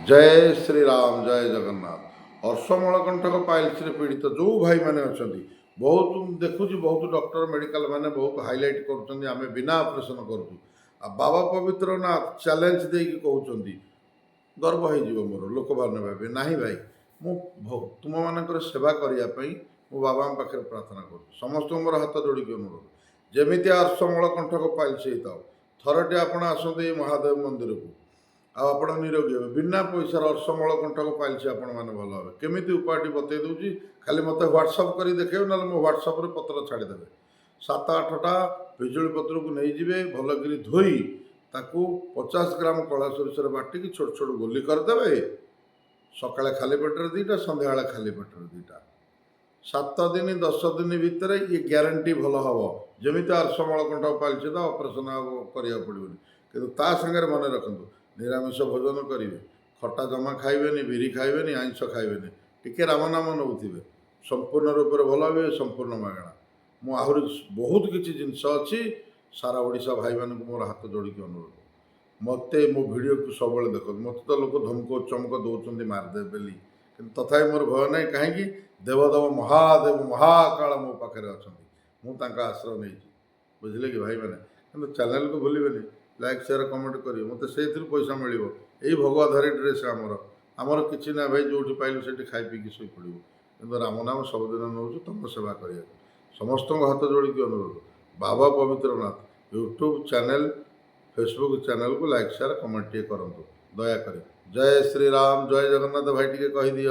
जय श्री राम जय जगन्नाथ। हर्षमल कंठक पाइल्स पीड़ित जो भाई मैंने अच्छा बहुत देखुच बहुत डॉक्टर मेडिकल मैंने बहुत हाईलाइट कर बिना ऑपरेशन करूँ बाबा पवित्रनाथ चैलेंज दे कहते गर्व हो मोर लोक भावना भावे ना भाई मु तुम मान सेवा करने मो बाबा पाखे प्रार्थना कर समस्त मोर हाथ जोड़िक अनुरोध जमी हर्षमल कंठक पाइल्स होता थरटे आप आसते महादेव मंदिर को आप निरोगी हे बिना पैसा हर्षमल कंठक पाइल्स आपण मैंने भल हे केमी उपायटी बतई दूसरी खाली मत ह्वाट्सअप कर देखे ना मो ह्वाट्सअप पत्र छाड़देवे 7-8टा पिजुली पत्र को नहीं जाए भलकर धोई ताकू 50 ग्राम कला सोरिष बाटिकी छोट छोट गोली करदे सकाଳେ खाली पेटर दीटा संध्या खाली पेटर दीटा 7 दिन 10 दिन भितर ये ग्यारंटी भल हम जमी हर्षमल कंठक पाइल्स ऑपरेशन करा पड़ो कि सागर मन रखु निरामिष भोजन करेंगे खटा जमा खाइबेनि बिरी खाइबेनि आइंष खाइबेनि टिके राम नाम नौथिबे संपूर्ण रूप से भल हे संपूर्ण मागणा मु आहरी बहुत किसी जिनस अच्छी सारा ओडिशा भाई मान मोर हाथ जोड़िक अनुरोध मत मो भिडियो को सब देख मत तो लोक धमक चमक दौरान मारदे बोली कि तथा मोर भय ना कहीं देवदेव महादेव महाकाल मो पाखे अच्छा मुझे आश्रय नहीं बुझे कि भाई मैंने कि चैनल को भूलें लाइक शेयर कमेंट करेंगे मत से पैसा मिल यही भगवाधारी ड्रेस आमर कि ना भाई जो पाइल से खाई पीकी शई पड़ो कि राम नाम सबुदिन नौ तुम सेवा कर समस्त हाथ जोड़िक अनुरोध बाबा पवित्रनाथ यूट्यूब चैनल फेसबुक चैनल को लाइक शेयर कमेंट टे करूँ दयाकोर जय श्री राम जय जगन्नाथ भाई टे कहीदि।